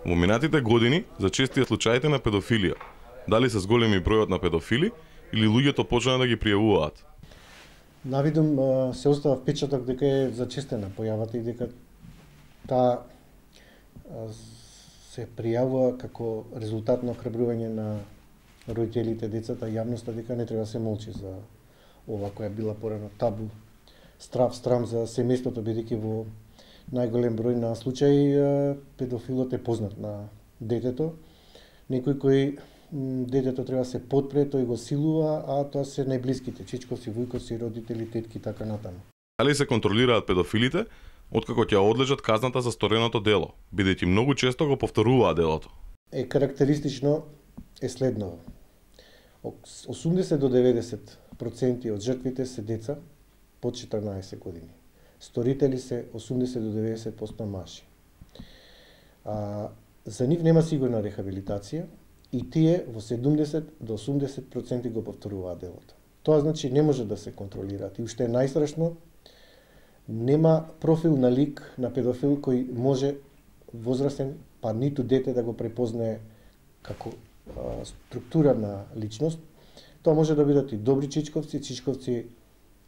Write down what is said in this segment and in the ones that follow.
Во минатите години зачестија случаите на педофилија. Дали се зголеми бројот на педофили или луѓето почнаа да ги пријавуваат? Навидум се остава впечаток дека е зачестена појавата и дека таа се пријавува како резултат на охрабрување на родителите, децата, јавноста, дека не треба да се молчи за ова која била порано табу, страм за семејството, бидејќи во најголем број на случаи педофилот е познат на детето, некој кој детето треба да се подпре, тој го силува, а тоа се најблиските, чичковци, вујковци, родители, тетки, така натаму. Дали се контролираат педофилите, откако ќе одлежат казната за стореното дело, бидејќи многу често го повторуваат делото? Карактеристично е следново. 80 до 90% од жртвите се деца под 14 години. Сторители се 80 до 90% мажи. За нив нема сигурна рехабилитација и тие во 70 до 80% го повторуваат делото. Тоа значи не може да се контролираат. И уште е најстрашно, нема профил на лик на педофил кој може возрастен, па ниту дете да го препознае како структура на личност. Тоа може да бидат и добри чичковци, чичковци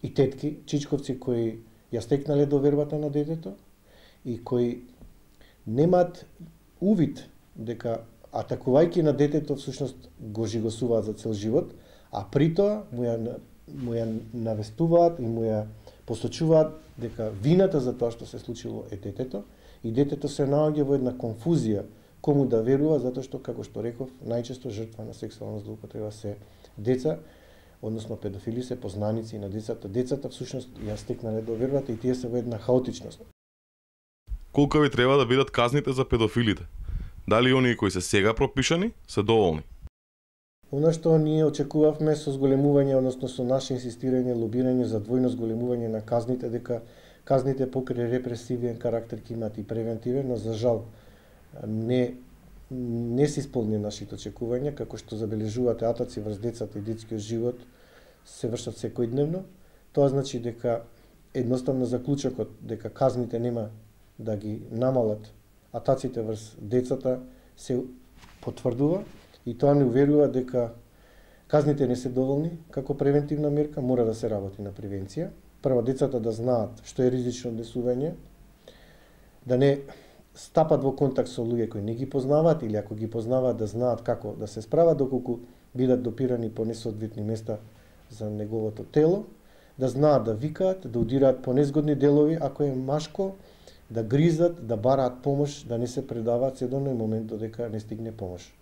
и тетки, чичковци кои ја стекнале довербата на детето и кои немаат увид дека атакувајќи на детето всушност го жигосуваат за цел живот, а при тоа му ја навестуваат и му ја посочуваат дека вината за тоа што се случило е детето и детето се наоѓа во една конфузија кому да верува, затоа што, како што реков, најчесто жртва на сексуална злоупотреба се деца, односно педофили се познаници на децата. Децата всушност ја стекнале довербата и тие се во една хаотичност. Колкави треба да бидат казните за педофилите? Дали оние кои се сега пропишани се доволни? Она што ние очекувавме со зголемување, односно со наше инсистирање, лобирање за двојно зголемување на казните, дека казните покрај репресивен карактер ќе имат и превентивен, но за жал не се исполни нашите очекувања, како што забележувате атаци врз децата и детскиот живот се вршат секојдневно. Тоа значи дека едноставно заклучокот дека казните нема да ги намалат атаците врз децата се потврдува и тоа не уверува дека казните не се доволни како превентивна мерка, мора да се работи на превенција. Прво децата да знаат што е ризично однесување, да не стапат во контакт со луѓе кои не ги познаваат или ако ги познаваат да знаат како да се справат доколку бидат допирани по несоодветни места за неговото тело, да знаат да викаат, да удираат по незгодни делови ако е машко, да гризат, да бараат помош, да не се предаваат се до оној момент додека не стигне помош.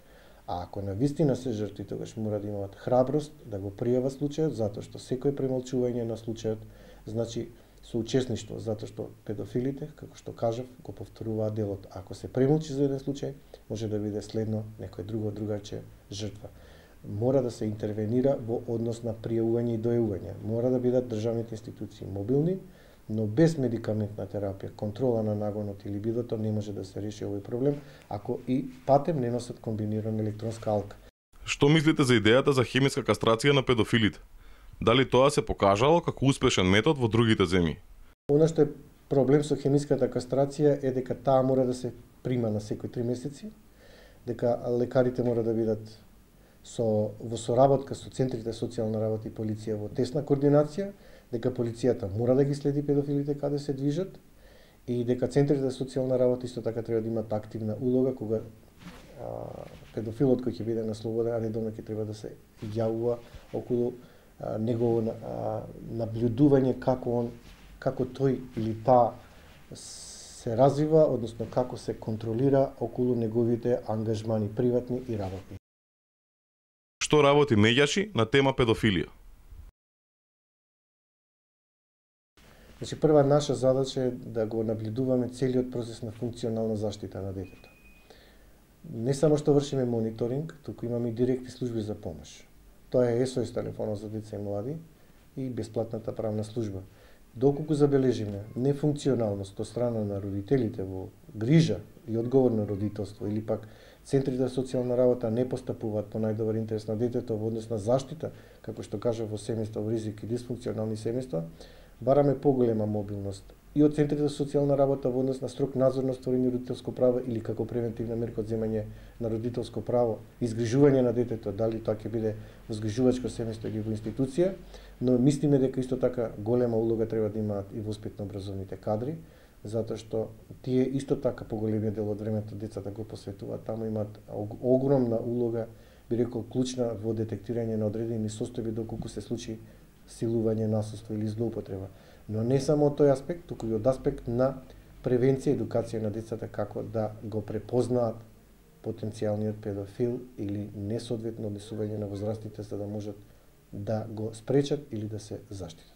А ако навистина се жртви, тогаш мора да имаат храброст да го пријават случајот, затоа што секој премолчување на случајот значи соучесништво, затоа што педофилите, како што кажав, го повторуваат делот. Ако се премолчи за еден случај, може да биде следно некој другаче жртва. Мора да се интервенира во однос на пријавување и дојавување. Мора да бидат државните институции мобилни, но без медикаментна терапија, контрола на нагонот или бидото не може да се реши овој проблем, ако и патем не носат комбинирана електронска алка. Што мислите за идејата за хемиска кастрација на педофилите? Дали тоа се покажало како успешен метод во другите земји? Она што е проблем со хемиската кастрација е дека таа мора да се прима на секои 3 месеци, дека лекарите мора да бидат во соработка со центрите социјална работа и полиција во тесна координација, дека полицијата мора да ги следи педофилите каде се движат и дека центрите социјална работа исто така треба да имат активна улога кога педофилот кој ќе биде на слобода, редовно ќе треба да се јавува околу негово наблюдување како тој или таа се развива, односно како се контролира околу неговите ангажмани приватни и работни. Што работи Меѓаши на тема педофилија? Значи, прва наша задача е да го наблюдуваме целиот процес на функционална заштита на детето. Не само што вршиме мониторинг, туку имаме и директни служби за помош. Тоа е СОС телефонот за деца и млади и бесплатната правна служба. Доколку забележиме нефункционалност од страна на родителите во грижа и одговорно родителство или пак центрите за социјална работа не постапуваат по најдобар интерес на детето во однос на заштита, како што кажа во семејства во ризик и дисфункционални семејства, бараме поголема мобилност и од центрите за социјална работа во однос на строг надзор на створење родителско право или како превентивна мерка од земање на родителско право, изгрижување на детето, дали тоа ќе биде во згрижувачко семејство или во институција, но мислиме дека исто така голема улога треба да имаат и воспитно-образовните кадри, затоа што тие исто така поголемиот дел од времето децата го посветуваат таму, имаат огромна улога, би рекол клучна во детектирање на одредени состојби доколку се случи силување, насилство или злоупотреба. Но не само од тој аспект, туку и од аспект на превенција и едукација на децата како да го препознаат потенцијалниот педофил или несоодветно однесување на возрастите за да можат да го спречат или да се заштитат.